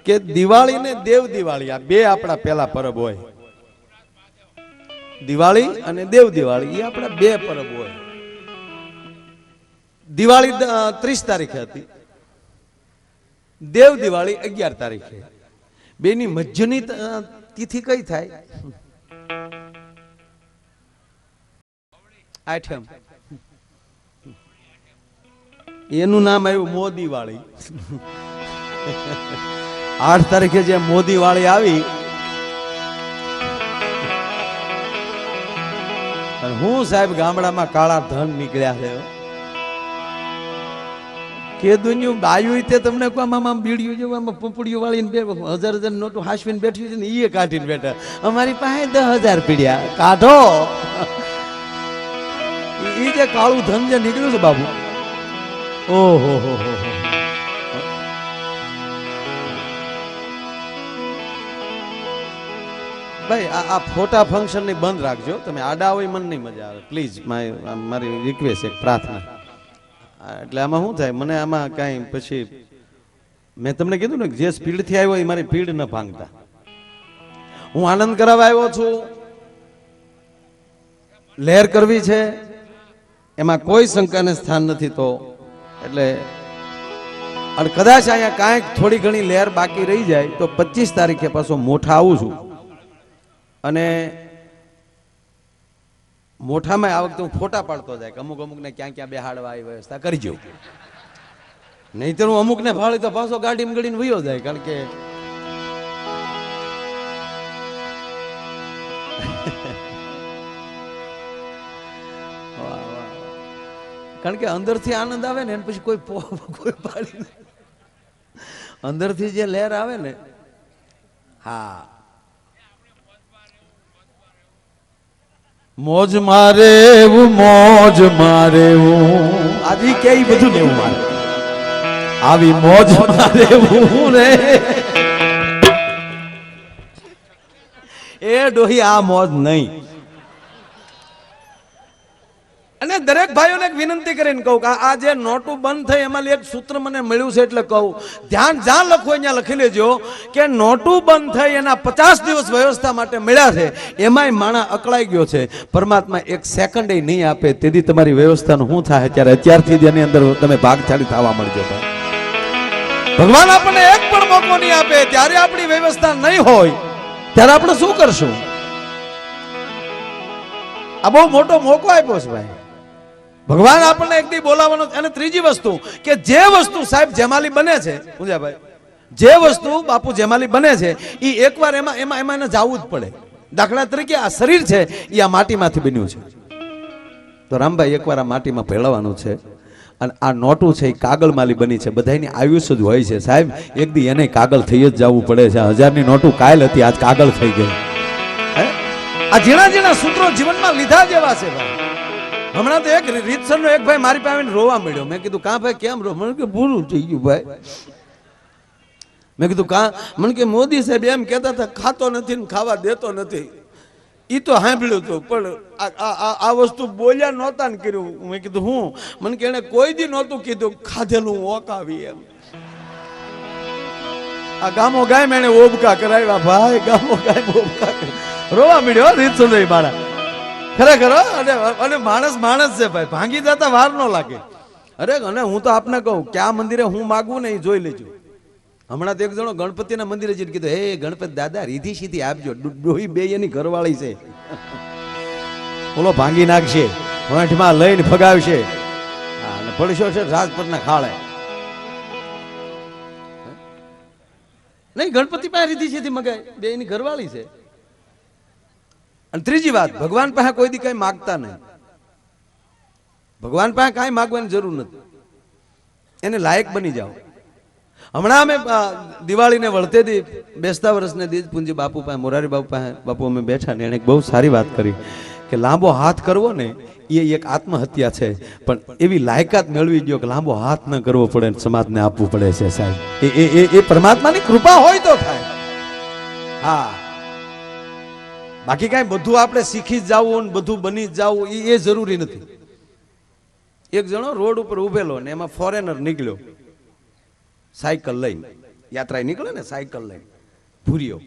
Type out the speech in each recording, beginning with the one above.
કે દિવાળી ને દેવ દિવાળી આ બે આપણા પહેલા પરબ હોય. દિવાળી અને દેવ દિવાળી એ આપણા બે પરબ હોય. દિવાળી 30 તારીખે હતી, દેવ દિવાળી 11 તારીખે. બેની મધ્યની તિથિ કઈ થાય? આઠમ. એનું નામ આવ્યું મોદી વાળી. 8 તારીખે જે મોદી વાળી આવી, હું સાહેબ ગામડામાં કાળા ધન નીકળ્યા છે કે દુનિયું બાયું તે તમને આમાં બીડીયું જેવું આમાં પપડીયું વાળીને 1000 નોટું હાસવીને બેઠી છે ને એ કાઢીને બેઠા. અમારી પાસે 10,000 પીડ્યા કાઢો. એ જે કાળું ધન જે નીકળ્યું છે બાબુ, ઓહો હો હો. ભાઈ આ ફોટા ફંક્શન ની બંધ રાખજો. તમે આડા હોય મને નહીં મજા આવે પ્લીઝ. મારી રિક્વેસ્ટ એક પ્રાર્થના. એટલે આમાં શું થાય, મને આમાં કાંઈ પછી મેં તમને કીધું ને જે સ્પીડ થી આવ્યો એ મારી પીડ ન ભાંગતા. હું આનંદ કરાવવા આવ્યો છું, લહેર કરવી છે, એમાં કોઈ શંકાને સ્થાન નથી. તો એટલે અને કદાચ અહીંયા કાંઈક થોડી ઘણી લહેર બાકી રહી જાય તો 25 તારીખે પાછો મોઠા આવું છું. અને મોઠામાં આ વખતે હું ફોટા પાડતો જાય કે અમુક ને ક્યાં ક્યાં બેહાડવા એ વ્યવસ્થા કરજો. નહીતર હું અમુકને ફાળી તો પાછો ગાડીમાં ગડીને વયો જાય. કારણ કે કારણ કે અંદરથી આનંદ આવે ને પછી કોઈ પાડી અંદરથી જે લહેર આવે ને, હા મોજ મારે એવું મોજ મારે એવું આદિ કે બધું લેવું મારે આવી મોજ મારે એવું રે એ ડોહી આ મોજ નહીં. અને દરેક ભાઈઓને એક વિનંતી કરીને કહું કે આ જે નોટું બંધ થઈ એમાં એક સૂત્ર મને મળ્યું છે એટલે કહું, ધ્યાન જ્યાં લખવું ત્યાં લખી લેજો કે નોટું બંધ થઈ એના 50 દિવસ વ્યવસ્થા માટે મળ્યા છે. એમાંય માણા અકળાઈ ગયો છે. પરમાત્મા એક સેકન્ડ નહીં આપે તેથી તમારી વ્યવસ્થાનું શું થાય ત્યારે અત્યારથી જ એની અંદર તમે ભાગશાળી થવા મળજો. ભગવાન આપણને એક પણ મોકો નહીં આપે ત્યારે આપણી વ્યવસ્થા નહીં હોય ત્યારે આપણે શું કરશું? આ બહુ મોટો મોકો આપ્યો છે ભાઈ. ભગવાન આપણને એક દી બોલાવવાનો. અને ત્રીજી વસ્તુ કે જે વસ્તુ સાહેબ જેમાલી બને છે પૂજાભાઈ, જે વસ્તુ બાપુ જેમાલી બને છે એ એકવાર એમાં એને જવું જ પડે. દાખલા તરીકે આ શરીર છે એ આ માટીમાંથી બન્યું છે, તો રામભાઈ એકવાર આ માટીમાં ભેળવવાનું છે. અને આ નોટું છે એ કાગળમાલી બની છે. બધાની આયુષ્ય જ હોય છે સાહેબ. એક દી એને કાગળ થઈ જ જવું પડે છે. 1000ની નોટું કાલ હતી, આજ કાગળ થઈ ગઈ. આ ઝીણા ઝીણા સૂત્રો જીવનમાં લીધા જેવા છે ભાઈ. હમણાં તો એક રીતસરનો એક ભાઈ મારી પાસે રોવા મળ્યો. મેં કીધું કાં ભાઈ કેમ રો? મને કે ભૂલું થઈ ગયું ભાઈ. મેં કીધું કાં? મને કે મોદી સાહેબ એમ કહેતા હતા ખાતો નથી ને ખાવા દેતો નથી. એ તો સાંભળ્યું હતું પણ આ વસ્તુ બોલ્યા નહોતા ને કર્યું. મેં કીધું હું? મને કે એને કોઈ દી નહોતું કીધું ખાધેલું ઓકાવી એમ. આ ગામો ગાય એને ઓબકા કરાવ્યા ભાઈ, ગામો ગાય ઓબકા રોવા મળ્યો રીતસર મારા ખરેખર. અને માણસ છે ભાઈ, ભાંગી જતા વાર ન લાગે. અરે અને હું તો આપને કહું કે આ મંદિરે હું માગવું ને એ જોઈ લેજો. હમણાં તો એક જણો ગણપતિના મંદિરે જઈને કીધું, હે ગણપતિ દાદા રીધી સીધી આપજો. ડોહી બે એની ઘરવાળી છે, બોલો ભાંગી નાખશે, હોઠમાં લઈને ફગાવશે. અને પડશો છે રાજપટના ખાળે. નહીં ગણપતિ પાસે રીધી સીધી મગાય, બે એની ઘરવાળી છે. અને ત્રીજી વાત, ભગવાન પાસે કોઈ દી કઈ માગતા નહીં. ભગવાન પાસે કાંઈ માગવાની જરૂર નથી. એને લાયક બની જાઓ. હમણાં અમે દિવાળીને વળતેથી બેસતા વર્ષને દીજ પૂંજી બાપુ પાસે, મોરારી બાપુ પાસે બાપુ અમે બેઠા ને એને બહુ સારી વાત કરી કે લાંબો હાથ કરવો ને એ એક આત્મહત્યા છે. પણ એવી લાયકાત મેળવી ગયો કે લાંબો હાથ ન કરવો પડે, સમાજને આપવું પડે છે સાહેબ. એ પરમાત્માની કૃપા હોય તો થાય. હા, બાકી કાંઈ બધું આપણે શીખી જ જવું ને બધું બની જ જવું એ જરૂરી નથી. એક જણો રોડ ઉપર ઉભેલો ને એમાં ફોરેનર નીકળ્યો સાયકલ લઈને. યાત્રા નીકળે ને સાયકલ લઈને ભૂરીઓ,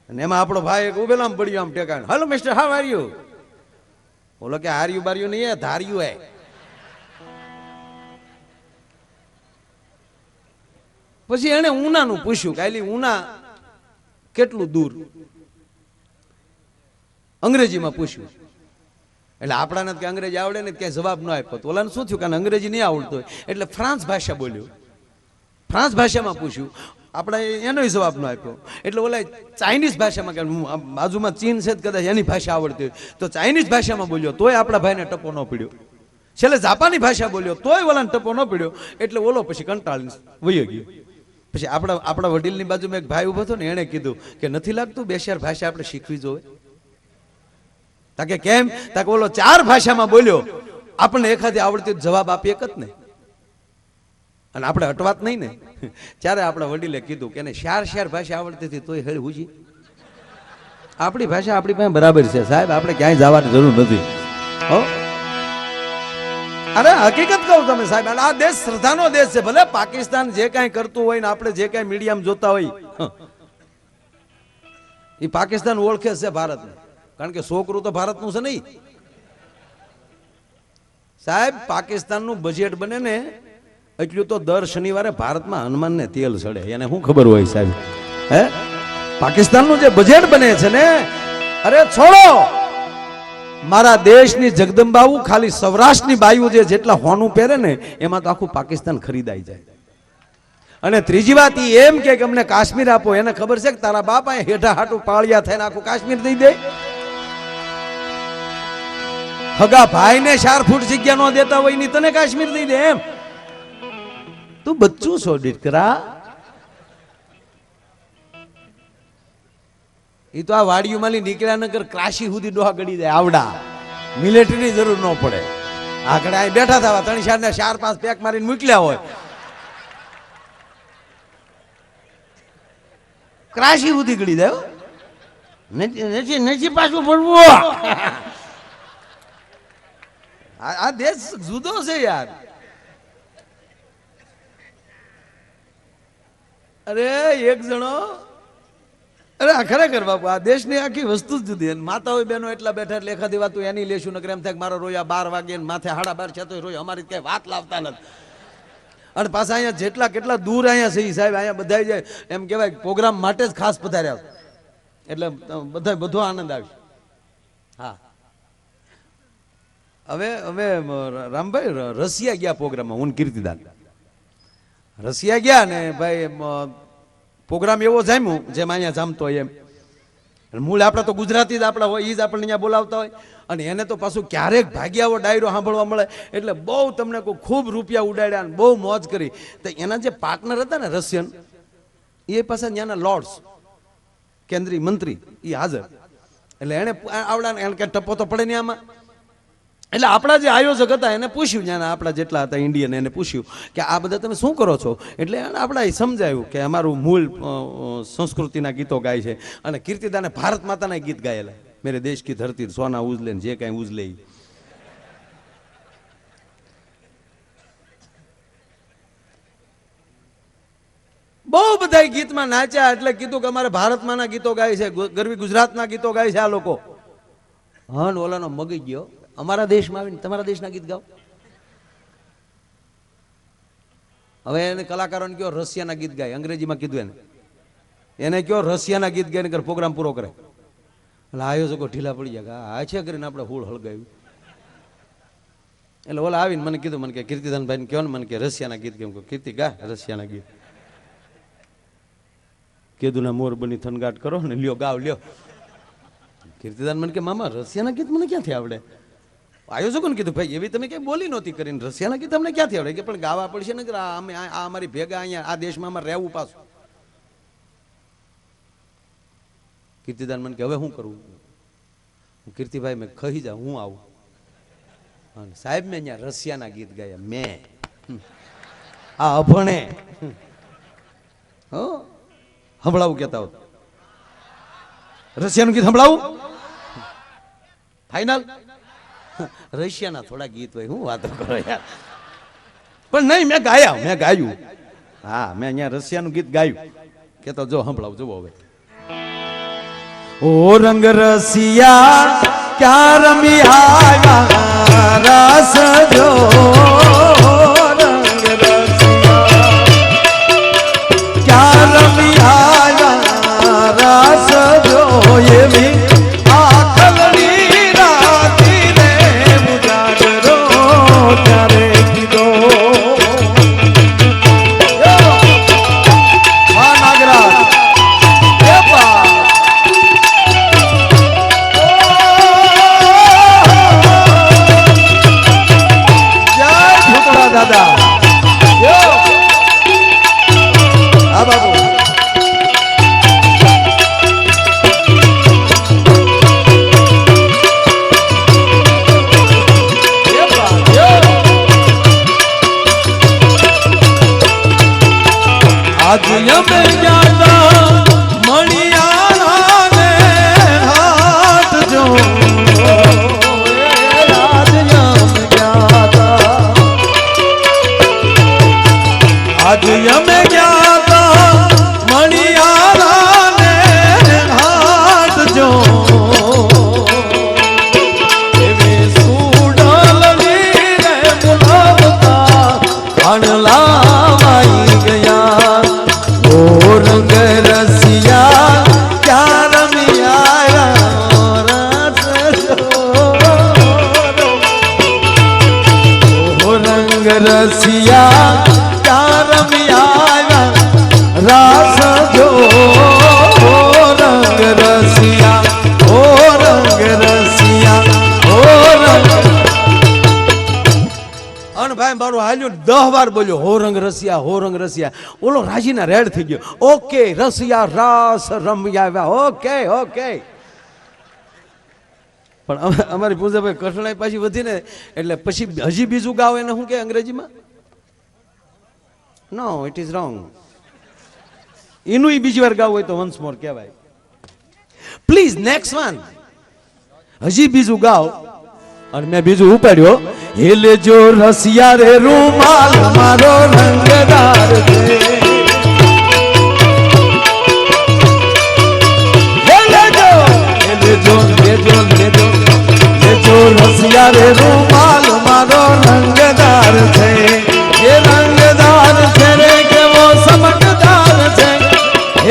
અને એમાં આપણો ભાઈ એક ઉભેલામ પડ્યો આમ ટેકાણ, hello mister how are you? બોલો કે હાર્યું બાર્યું નહીં, ધાર્યું હે. પછી એને ઉનાનું પૂછ્યું કે આલી ઉના કેટલું દૂર, અંગ્રેજીમાં પૂછ્યું. એટલે આપણાને કે અંગ્રેજી આવડે ને ક્યાંય જવાબ ન આપ્યો. તો ઓલાને શું થયું, કારણ અંગ્રેજી નહીં આવડતું હોય એટલે ફ્રાન્સ ભાષા બોલ્યો, ફ્રાન્સ ભાષામાં પૂછ્યું, આપણે એનો જવાબ ન આપ્યો. એટલે ઓલા ચાઇનીઝ ભાષામાં, કે બાજુમાં ચીન છે કદાચ એની ભાષા આવડતી હોય તો ચાઇનીઝ ભાષામાં બોલ્યો, તોય આપણા ભાઈને ટપો ન પડ્યો. છેલ્લે જાપાની ભાષા બોલ્યો તોય ઓલાને ટપો ન પડ્યો. એટલે ઓલો પછી કંટાળીને વયો ગયો. પછી આપણા વડીલની બાજુમાં એક ભાઈ ઉભો હતો ને, એણે કીધું કે નથી લાગતું બે ચાર ભાષા આપણે શીખવી જોઈએ? તાકે કેમ? તાકે ઓલો 4 ભાષામાં બોલ્યો, આપણને એખાદી આવડતી જવાબ આપી એક જ ને, અને આપણે અટવાત નહીં ને. ત્યારે આપણા વડીલે કીધું કે એને 4 ભાષા આવડતી હતી તોય હેળ હુજી. આપણી ભાષા આપણી પાસે બરાબર છે સાહેબ, આપણે ક્યાંય જવાની જરૂર નથી. હો, અરે હકીકત કહું તમે સાહેબ, આ દેશ શ્રદ્ધાનો દેશ છે. ભલે પાકિસ્તાન જે કાંઈ કરતું હોય ને આપણે જે કાંઈ મીડિયામાં જોતા હોય, એ પાકિસ્તાન ઓળખે છે ભારતને, કારણ કે છોકરું તો ભારતનું છે નહીં સાહેબ. પાકિસ્તાનનું બજેટ બને ને એટલું તો દર શનિવારે ભારતમાં હનુમાનને તેલ ચડે, એને શું ખબર હોય સાહેબ? હે, પાકિસ્તાનનું જે બજેટ બને છે ને, અરે છોડો, મારા દેશની જગદંબાવું ખાલી સૌરાષ્ટ્રની બાયુ જે જેટલા હોનું પહેરે ને એમાં તો આખું પાકિસ્તાન ખરીદાઈ જાય. અને ત્રીજી વાત એમ કે અમને કાશ્મીર આપો, એને ખબર છે કે તારા બાપ અહીંયા હેઠા હાટું પાળિયા થઈને આખું કાશ્મીર દઈ દે. હગા ભાઈને 4 ફૂટ જગ્યા ન દેતા હોય ની તને કાશ્મીર દઈ દે એમ? તું બચ્ચું છો દીકરા. એ તો આ વાડીયું માલી નીકળ્યા નગર કાશી સુધી ડોહા ગડી જાય આવડા, મિલિટરીની જરૂર ન પડે. આગળ અહીં બેઠા થવા 3-4 ને 4-5 પેક મારીને મૂક્યા હોય, કાશી સુધી ગડી જાય. નથી પાછું પડવું. આ દેશ જુદો છે યાર. અરે એક જણો, અરે ખરેખર બાપુ આ દેશની આખી વસ્તુ જ જુદી. માતા હોય બહેનો એટલા બેઠા એટલે એખાદી વાત એની લેશું નકર એમ થાય મારો રોયા 12 વાગે માથે 12:30 છે તો રોય, અમારી કઈ વાત લાવતા નથી. અને પાછા અહીંયા જેટલા કેટલા દૂર અહીંયા છે સાહેબ, અહીંયા બધા જાય એમ કહેવાય પ્રોગ્રામ માટે જ ખાસ પધાર્યા, એટલે બધા બધો આનંદ આવે. હા, હવે રામભાઈ રશિયા ગયા પ્રોગ્રામમાં, હું કીર્તિદાન રશિયા ગયા ને ભાઈ પ્રોગ્રામ એવો જામ્યો જેમ અહીંયા જામતો હોય એમ. મૂળ આપણે તો ગુજરાતી જ આપણા હોય, એ જ આપણને અહીંયા બોલાવતા હોય. અને એને તો પાછું ક્યારેક ભાગ્યાવો ડાયરો સાંભળવા મળે એટલે બહુ તમને કોઈ ખૂબ રૂપિયા ઉડાડ્યા ને બહુ મોજ કરી. તો એના જે પાર્ટનર હતા ને રશિયન, એ પાછા ત્યાંના લોર્ડ્સ કેન્દ્રીય મંત્રી એ હાજર. એટલે એને આવડા એને કે ટપ્પો તો પડે નહીં આમાં. એટલે આપણા જે આયોજક હતા એને પૂછ્યું, જ્યાં આપણા જેટલા હતા ઇન્ડિયન, એને પૂછ્યું કે આ બધા તમે શું કરો છો? એટલે આપણે સમજાયું કે અમારું મૂળ સંસ્કૃતિના ગીતો ગાય છે. અને કીર્તિદાને ભારત માતાના ગીત ગાયેલા, મેરે દેશ કી ધરતી સોના ઉજલે જે કાંઈ ઉજલે. બહુ બધા ગીતમાં નાચ્યા. એટલે કીધું કે અમારે ભારતમાંના ગીતો ગાય છે, ગરવી ગુજરાતના ગીતો ગાય છે આ લોકો. હા, ઓલાનો મગી ગયો, અમારા દેશમાં આવીને તમારા દેશના ગીત ગાઓ. હવે એને કલાકારોને કયો રશિયાના ગીત ગાય, અંગ્રેજીમાં કીધું એને કયો રશિયાના ગીત ગાઈને પ્રોગ્રામ પૂરો કરે. એટલે આયોજકો ઢીલા પડી ગયા, આ છે કરીને આપણે હુળ હળગાવ્યું. એટલે ઓલા આવીને મને કીધું, મને કે કીર્તિદાનભાઈ કહો ને, મને કે રશિયાના ગીત કેમ? કીર્તિ ગા રશિયાના ગીત. કીધું ના મોર બની થનગાટ કરો ને, લ્યો ગાવ લ્યો. કીર્તિદાન મને કે મામા રશિયાના ગીત મને ક્યાંથી આવડે? આયોજકોને કીધું ભાઈ એવી તમે ક્યાંય બોલી નહોતી કરીને રશિયાના ગીત તમને ક્યાંથી આવડે? કે પણ ગાવા પડશે ને, અમે આ અમારી ભેગા અહીંયા આ દેશમાં અમારે રહેવું પાછું. કીર્તિદાન મને કે હવે શું કરવું? હું કીર્તિભાઈ મેં કહી જાઉં, હું આવું. સાહેબ મેં અહીંયા રશિયાના ગીત ગાયા, મેં આ અભણે સંભળાવું કેતા હોત. રશિયાનું ગીત સંભળાવું ફાઈનલ. રશિયાના થોડા ગીત હોય, હું વાતો કરો યાર. પણ નહીં, મેં ગાયું. હા મેં અહીંયા રશિયાનું ગીત ગાયું કે તો જો સંભળાવ જુઓ હવે ઓ રંગ રસિયા ક્યાં રમી આયા રસ જો રંગ રસિયા ક્યાં રમી આયા રસ જો એવી આખલની રાતી રે મુજાગરો ત્યારે કીધો હા નાગરાજ એ બા દાદા હા બાબુ આજ યમે જાતા મણિયારા ને હાથ જો આજ યમ જાતા આજ યમે જાતા મણિયારા ને હાથ જો એવી સુડલની રે બોલાવતા અણલાવાઈ ગયા ઓ રંગ રસિયા ક્યાં રમી આયા રસ ઓ રંગ રસિયા ક્યાં રમી આયા રાસ જો ઓ રંગ રસિયા ઓ રંગ રસિયા ઓ રંગ અન ભાઈ મારું હાલ્યું 10 વાર બોલ્યો હો રંગ રસિયા ઓલો રાજીના રેડ થઈ ગયો ઓકે રસિયા રાસ રમ્યા આવ્યા ઓકે ઓકે પણ અમારી પૂજાભાઈ કઠણાઈ પાછી વધી ને એટલે પછી હજી બીજું ગાવ એને શું કે અંગ્રેજીમાં નો ઇટ ઇઝ રોંગ એનું બીજી વાર ગાવ હોય તો વન્સ મોર કહેવાય પ્લીઝ નેક્સ્ટ વન હજી બીજું ગાવ અને મેં બીજું ઉપાડ્યો હેલે જો રસિયા રે રૂમાલ મારો રંગદાર છે હેલે જો રસિયા રે રૂમાલ મારો રંગદાર છે એ રંગદાર છે રે કેવો સમકદાર છે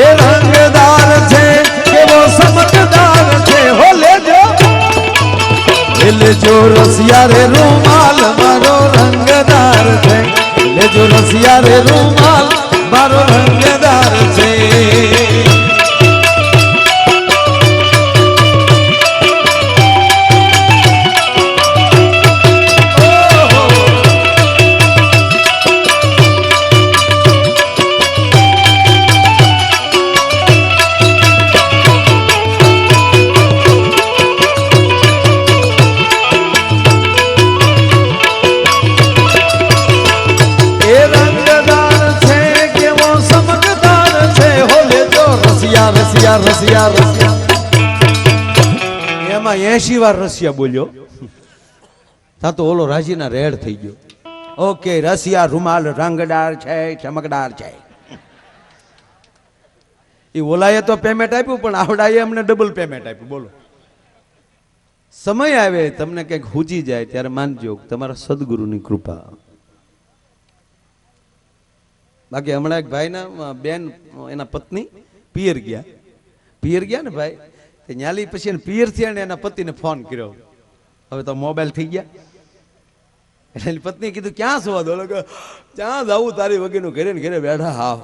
એ રંગદાર છે કેવો સમકદાર છે હો લેજો રસિયા રે રૂમાલ મારો રંગદાર છે લેજો રસિયા રે રૂમાલ મારો રંગદાર છે રસિયા એમાં 80 વાર રસિયા બોલ્યો તા તો ઓલો રાજીના રેડ થઈ ગયો ઓકે રસિયા રૂમાલ રંગદાર છે ચમકદાર છે એ ઓલાએ તો પેમેન્ટ આપ્યું પણ આવડાએ અમને ડબલ પેમેન્ટ આપ્યું બોલો સમય આવે તમને કંઈક હુજી જાય ત્યારે માનજો તમારા સદગુરુની કૃપા બાકી હમણાં એક ભાઈના બેન એના પત્ની પિયર ગયા ને ભાઈ ન્યાલી પછી પિયર થયા ને એના પતિને ફોન કર્યો હવે તો મોબાઈલ થઈ ગયા એટલે એની પત્નીએ કીધું ક્યાં સુવા દો ક્યાં જવું તારી વગેરેનું ઘરે ને ઘરે બેઠા હાવ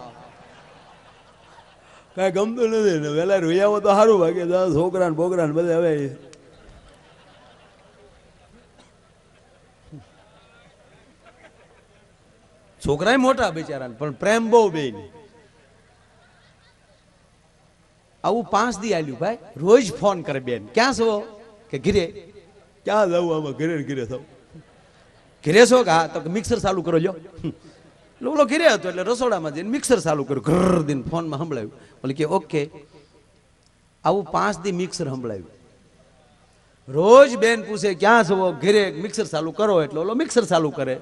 કાંઈ ગમતું નથી ને વહેલા રોયાવો તો સારું ભાગે છોકરા ને બોકરા ને બધા હવે છોકરા મોટા બિચારા પણ પ્રેમ બહુ બે આવું 5 દી આલ્યું ભાઈ રોજ ફોન કરે બેન ક્યાં છો કે ઘરે ક્યાં જવું આમાં ઘરે થવું ઘરે છો કે હા તો મિક્સર ચાલુ કરો લ્યો ઓલો ઘરે હતો એટલે રસોડામાં જઈને મિક્સર ચાલુ કર્યું ઘર દિન ફોનમાં સંભળાયું બોલે કે ઓકે આવું 5 દી મિક્સર સંભળાયું રોજ બેન પૂછે ક્યાં છો ઘરે મિક્સર ચાલુ કરો એટલે ઓલો મિક્સર ચાલુ કરે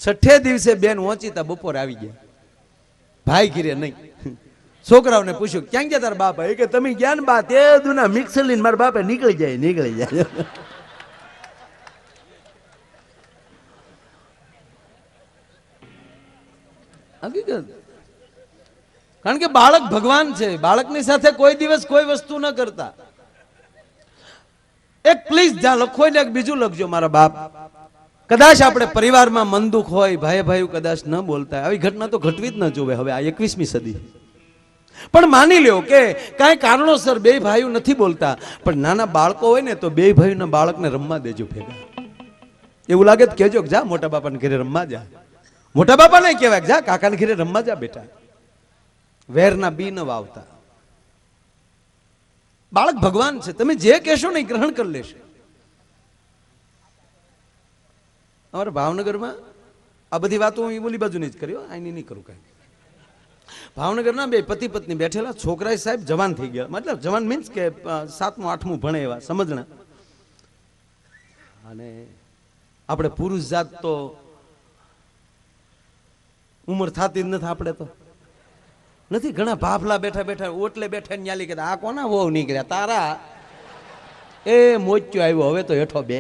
6 દિવસે બેન પહોંચીતા બપોર આવી ગયા ભાઈ ઘીરે નહીં. છોકરાઓને પૂછ્યું ક્યાં ગયા તારા બાપા? એ કે તમે ગયા ને બા તે દુના મિક્સર લઈને મારા બાપા નીકળી જાય. હકીકત. કારણ કે બાળક ભગવાન છે. બાળકની સાથે કોઈ દિવસ કોઈ વસ્તુ ન કરતા. એક પ્લીઝ જ્યાં લખો ને બીજું લખજો મારા બાપ. કદાચ આપણે પરિવારમાં મન દુખ હોય, ભાઈ ભાઈ કદાચ ન બોલતા, આવી ઘટના તો ઘટવી જ ન જોવે હવે આ 21મી સદી. પણ માની લ્યો કે કાંઈ કારણોસર બે ભાઈઓ નથી બોલતા, પણ નાના બાળકો હોય ને તો બે ભાઈઓના બાળકને રમવા દેજો ભેગા. એવું લાગે તો કહેજો જા મોટા બાપાને ઘરે રમવા જા. મોટા બાપા નહીં કહેવાય જા કાકાને ઘરે રમવા જા બેટા. વેરના બી ન વાવતા. બાળક ભગવાન છે. તમે જે કહેશો ને ગ્રહણ કરી લેશે. અમારા ભાવનગરમાં આ બધી વાતો હું બોલી બાજુ નહીં જ કર્યો, આની નહીં કરું કાંઈ. ભાવનગરના બે પતિ પત્ની બેઠેલા. છોકરા સાહેબ જવાન થઈ ગયા, મતલબ જવાન મીન્સ કે 7મું 8મું ભણે એવા સમજણા. અને આપણે પુરુષ જાત તો ઉંમર થતી જ નથી. આપણે તો નથી. ઘણા ભાફલા બેઠા બેઠા ઓટલે બેઠા ને ન્યાલી કે આ કોના વહુ નીકળ્યા તારા? એ મોચ્યો આવ્યો હવે તો હેઠો બે.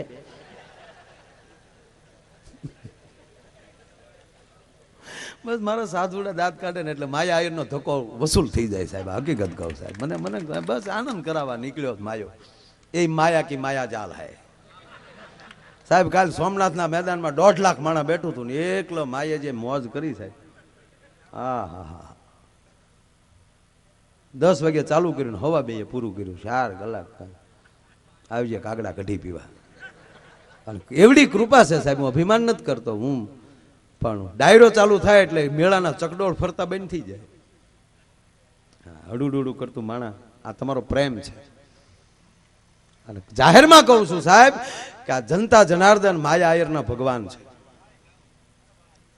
બસ મારા સાધુડા દાંત કાઢે ને એટલે માયા આયરનો ધક્કો વસૂલ થઈ જાય સાહેબ. હકીકત કહું સાહેબ, મને બસ આનંદ કરાવવા નીકળ્યો માયો. એ માયા કી માયા જાલ હે સાહેબ. કાલ સોમનાથના મેદાનમાં 1.5 લાખ માણસ બેઠું હતું ને એકલો માયે જે મોજ કરી સાહેબ. હા હા હા. 10 વાગે ચાલુ કર્યું, હવા બે પૂરું કર્યું. 4 કલાક આવી જાય કાગડા કઢી પીવા. અને એવડી કૃપા છે સાહેબ. હું અભિમાન નથી કરતો. હું પણ ડાયરો ચાલુ થાય એટલે મેળાના ચકડોળ ફરતા બંધ થઈ જાય. હડુડુડું કરતું માણા. આ તમારો પ્રેમ છે. અને જાહેરમાં કહું છું સાહેબ કે આ જનતા જનાર્દન માયા આયરના ભગવાન છે.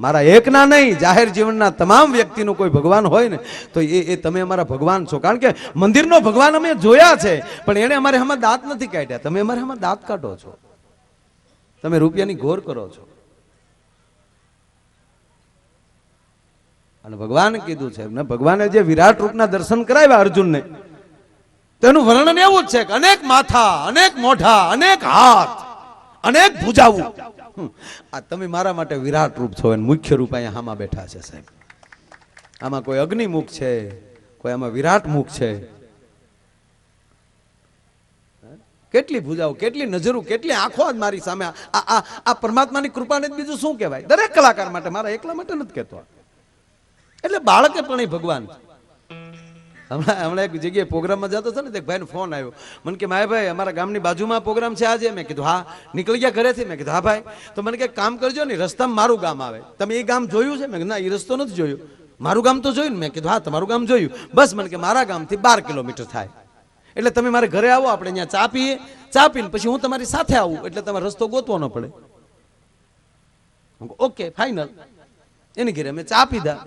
મારા એકના નહીં, જાહેર જીવનના તમામ વ્યક્તિનું કોઈ ભગવાન હોય ને તો એ તમે અમારા ભગવાન છો. કારણ કે મંદિરનો ભગવાન અમે જોયા છે, પણ એને અમારે આમાં દાંત નથી કાઢ્યા. તમે અમારે આમાં દાંત કાઢો છો. તમે રૂપિયાની ઘોર કરો છો. અને ભગવાન કીધું છે ને, ભગવાને જે વિરાટ રૂપના દર્શન કરાવ્યા અર્જુનને, તેનું વર્ણન એવું જ છે કે અનેક માથા, અનેક મોઢા, અનેક હાથ, અનેક ભુજાઓ. આ તમે મારા માટે વિરાટ રૂપ છો. મુખ્ય રૂપ અહીંયા આમાં બેઠા છે સાહેબ. આમાં કોઈ અગ્નિમુખ છે, કોઈ આમાં વિરાટ મુખ છે. કેટલી ભુજાઓ, કેટલી નજરો, કેટલી આંખો મારી સામે. આ પરમાત્માની કૃપાને બીજું શું કહેવાય? દરેક કલાકાર માટે, મારા એકલા માટે નથી કહેતો. એટલે બાળકે પણ એ ભગવાન. હમણાં એક જગ્યાએ પ્રોગ્રામમાં જતો હતો ને, એક ભાઈનો ફોન આવ્યો. મને કે માયાભાઈ અમારા ગામની બાજુમાં પ્રોગ્રામ છે આજે. મેં કીધું હા. નીકળી ગયા ઘરેથી? મેં કીધું હા ભાઈ. તો મને કે કામ કરજો ને, રસ્તામાં મારું ગામ આવે. તમે એ ગામ જોયું છે? મેં કીધું ના, એ રસ્તો નથી જોયો. મારું ગામ તો જોયું ને? મેં કીધું હા તમારું ગામ જોયું. બસ મને કે મારા ગામથી 12 કિલોમીટર થાય. એટલે તમે મારે ઘરે આવો, આપણે અહીંયા ચા પીએ. ચા પીને પછી હું તમારી સાથે આવું, એટલે તમારે રસ્તો ગોતવો ન પડે. Okay final. એની ઘરે અમે ચા પીધા.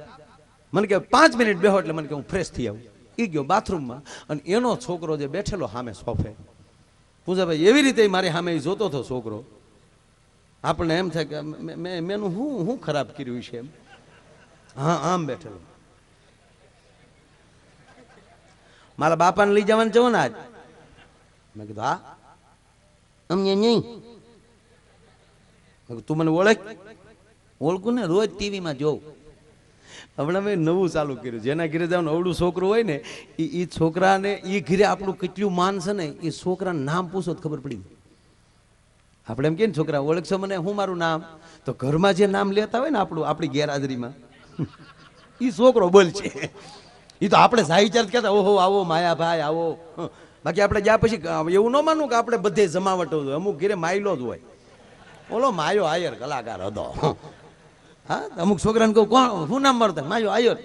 મને કે 5 મિનિટ બેહો એટલે મને કે હું ફ્રેશ થઈ આવું. એ ગયો બાથરૂમમાં. અને એનો છોકરો જે બેઠેલો સામે સોફે, પૂજાભાઈ એવી રીતે મારી સામે જોતો હતો છોકરો. આપણને એમ થાય કે મેનું હું ખરાબ કર્યું છે એમ. હા આમ બેઠેલો. મારા બાપાને લઈ જવાનું છો ને આજ? મેં કીધું હા. અમને નહીં. તું મને ઓળખ? ઓળખું ને, રોજ ટીવીમાં જોઉં. હમણાં મેં નવું ચાલુ કર્યું. જેના ઘરે જાવ ને અવળું છોકરું હોય ને, એ છોકરાને એ ઘરે આપણું કેટલું માન છે ને, એ છોકરાનું નામ પૂછો તો ખબર પડી. આપણે એમ કે ને છોકરા ઓળખશો મને, હું મારું નામ? તો ઘરમાં જે નામ લેતા હોય ને આપણું, આપણી ગેરહાજરીમાં, એ છોકરો બોલ છે. એ તો આપણે સાહિચાર કહેતા ઓહો આવો માયાભાઈ આવો. બાકી આપણે ગયા પછી એવું ન માનવું કે આપણે બધે જમાવટો હોય. અમુક ઘરે માયલો જ હોય. ઓલો માયો આયર કલાકાર હતો. હા અમુક છોકરાને કહું કોણ, શું નામ મારતા? માયો આયર.